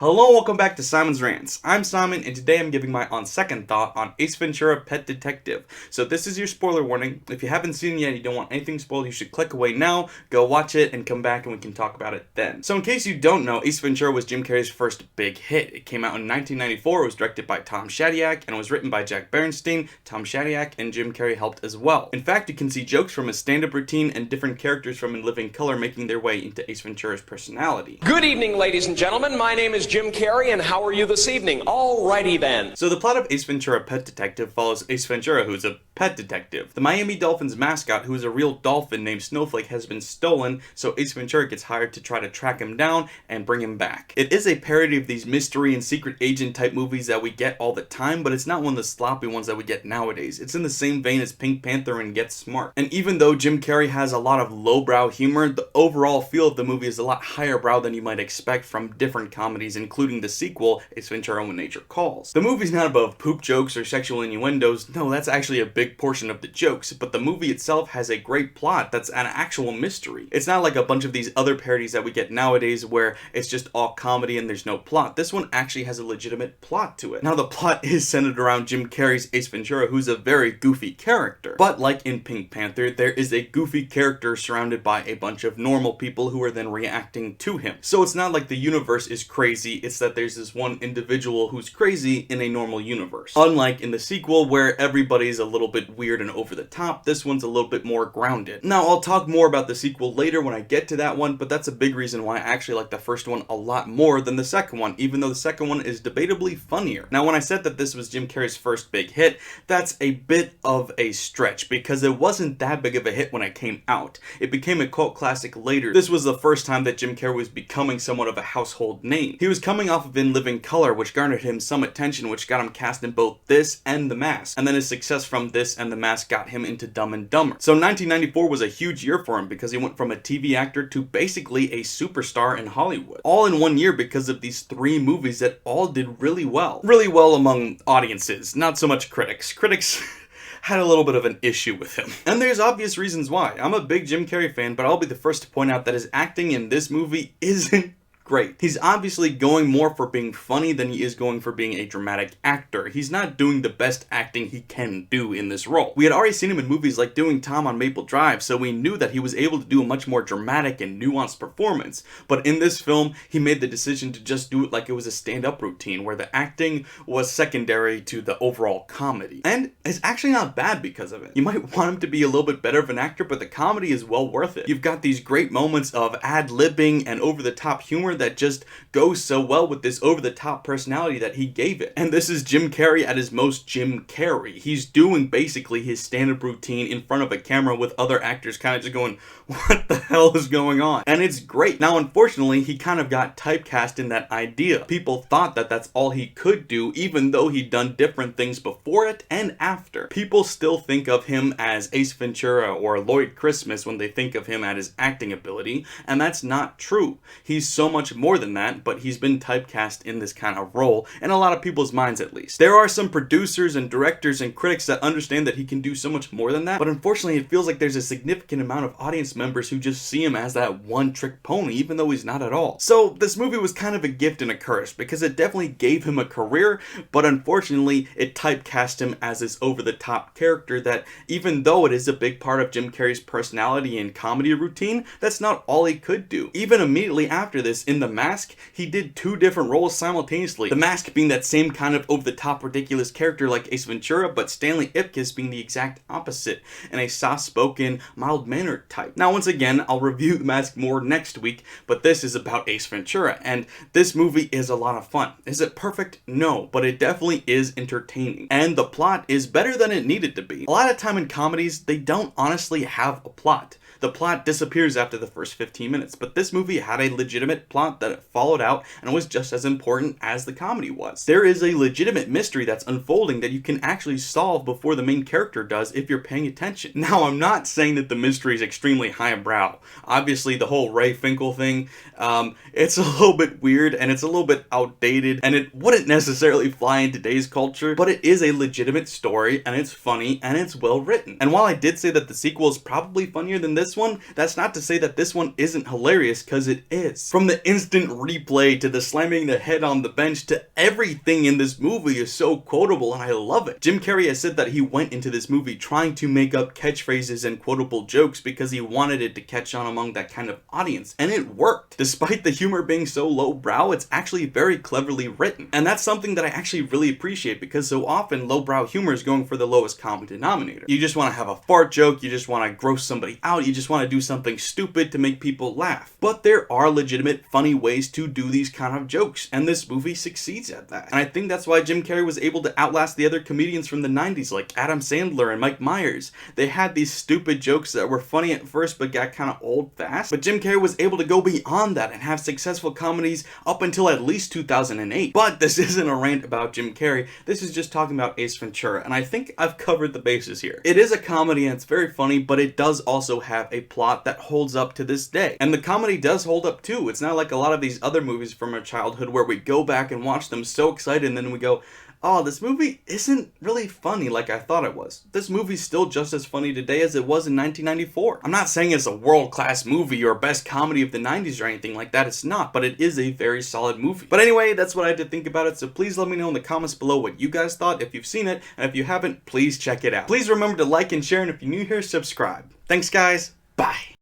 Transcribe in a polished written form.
Hello, welcome back to Simon's Rants. I'm Simon, and today I'm giving my on second thought on Ace Ventura: Pet Detective. So this is your spoiler warning. If you haven't seen it yet and you don't want anything spoiled, you should click away now, go watch it, and come back and we can talk about it then. So in case you don't know, Ace Ventura was Jim Carrey's first big hit. It came out in 1994, it was directed by Tom Shadyac, and it was written by Jack Bernstein. Tom Shadyac and Jim Carrey helped as well. In fact, you can see jokes from his stand-up routine and different characters from In Living Color making their way into Ace Ventura's personality. Good evening, ladies and gentlemen. My name is Jim Carrey, and how are you this evening? Alrighty then. So the plot of Ace Ventura: Pet Detective follows Ace Ventura, who's a pet detective. The Miami Dolphins mascot, who is a real dolphin named Snowflake, has been stolen, so Ace Ventura gets hired to try to track him down and bring him back. It is a parody of these mystery and secret agent type movies that we get all the time, but it's not one of the sloppy ones that we get nowadays. It's in the same vein as Pink Panther and Get Smart. And even though Jim Carrey has a lot of lowbrow humor, the overall feel of the movie is a lot higher brow than you might expect from different comedies, including the sequel, Ace Ventura: When Nature Calls. The movie's not above poop jokes or sexual innuendos. No, that's actually a big portion of the jokes, but the movie itself has a great plot that's an actual mystery. It's not like a bunch of these other parodies that we get nowadays where it's just all comedy and there's no plot. This one actually has a legitimate plot to it. Now, the plot is centered around Jim Carrey's Ace Ventura, who's a very goofy character. But like in Pink Panther, there is a goofy character surrounded by a bunch of normal people who are then reacting to him. So it's not like the universe is crazy, it's that there's this one individual who's crazy in a normal universe. Unlike in the sequel, where everybody's a little bit weird and over the top, this one's a little bit more grounded. Now, I'll talk more about the sequel later when I get to that one, but that's a big reason why I actually like the first one a lot more than the second one, even though the second one is debatably funnier. Now, when I said that this was Jim Carrey's first big hit, that's a bit of a stretch, because it wasn't that big of a hit when it came out. It became a cult classic later. This was the first time that Jim Carrey was becoming somewhat of a household name. He was coming off of In Living Color, which garnered him some attention, which got him cast in both this and The Mask. And then his success from this and The Mask got him into Dumb and Dumber. So 1994 was a huge year for him because he went from a TV actor to basically a superstar in Hollywood. All in one year because of these three movies that all did really well. Really well among audiences, not so much critics. Critics had a little bit of an issue with him. And there's obvious reasons why. I'm a big Jim Carrey fan, but I'll be the first to point out that his acting in this movie isn't great. He's obviously going more for being funny than he is going for being a dramatic actor. He's not doing the best acting he can do in this role. We had already seen him in movies like Doing Tom on Maple Drive, so we knew that he was able to do a much more dramatic and nuanced performance. But in this film, he made the decision to just do it like it was a stand-up routine, where the acting was secondary to the overall comedy. And it's actually not bad because of it. You might want him to be a little bit better of an actor, but the comedy is well worth it. You've got these great moments of ad-libbing and over-the-top humor that just goes so well with this over-the-top personality that he gave it. And this is Jim Carrey at his most Jim Carrey. He's doing basically his stand-up routine in front of a camera with other actors kind of just going, what the hell is going on? And it's great. Now, unfortunately, he kind of got typecast in that idea. People thought that that's all he could do, even though he'd done different things before it and after. People still think of him as Ace Ventura or Lloyd Christmas when they think of him at his acting ability, and that's not true. He's so much more than that, but he's been typecast in this kind of role, in a lot of people's minds at least. There are some producers and directors and critics that understand that he can do so much more than that, but unfortunately it feels like there's a significant amount of audience members who just see him as that one-trick pony, even though he's not at all. So this movie was kind of a gift and a curse, because it definitely gave him a career, but unfortunately it typecast him as this over-the-top character that, even though it is a big part of Jim Carrey's personality and comedy routine, that's not all he could do. Even immediately after this, in The Mask, he did two different roles simultaneously. The Mask being that same kind of over-the-top ridiculous character like Ace Ventura, but Stanley Ipkiss being the exact opposite, and a soft-spoken, mild-mannered type. Now, once again, I'll review The Mask more next week, but this is about Ace Ventura, and this movie is a lot of fun. Is it perfect? No, but it definitely is entertaining. And the plot is better than it needed to be. A lot of time in comedies, they don't honestly have a plot. The plot disappears after the first 15 minutes, but this movie had a legitimate plot that it followed out and was just as important as the comedy was. There is a legitimate mystery that's unfolding that you can actually solve before the main character does if you're paying attention. Now, I'm not saying that the mystery is extremely highbrow. Obviously, the whole Ray Finkel thing, it's a little bit weird and it's a little bit outdated and it wouldn't necessarily fly in today's culture, but it is a legitimate story and it's funny and it's well written. And while I did say that the sequel is probably funnier than this, this one, that's not to say that this one isn't hilarious, because it is. From the instant replay to the slamming the head on the bench to everything in this movie is so quotable, and I love it. Jim Carrey has said that he went into this movie trying to make up catchphrases and quotable jokes because he wanted it to catch on among that kind of audience, and it worked. Despite the humor being so lowbrow, it's actually very cleverly written, and that's something that I actually really appreciate, because so often lowbrow humor is going for the lowest common denominator. You just want to have a fart joke, you just want to gross somebody out, you just want to do something stupid to make people laugh. But there are legitimate funny ways to do these kind of jokes, and this movie succeeds at that. And I think that's why Jim Carrey was able to outlast the other comedians from the 90s like Adam Sandler and Mike Myers. They had these stupid jokes that were funny at first but got kind of old fast, but Jim Carrey was able to go beyond that and have successful comedies up until at least 2008. But this isn't a rant about Jim Carrey, this is just talking about Ace Ventura, and I think I've covered the bases here. It is a comedy and it's very funny, but it does also have a plot that holds up to this day. And the comedy does hold up too. It's not like a lot of these other movies from our childhood where we go back and watch them so excited and then we go, oh, this movie isn't really funny like I thought it was. This movie's still just as funny today as it was in 1994. I'm not saying it's a world-class movie or best comedy of the 90s or anything like that, it's not, but it is a very solid movie. But anyway, that's what I had to think about it, so please let me know in the comments below what you guys thought, if you've seen it, and if you haven't, please check it out. Please remember to like and share, and if you're new here, subscribe. Thanks guys, bye!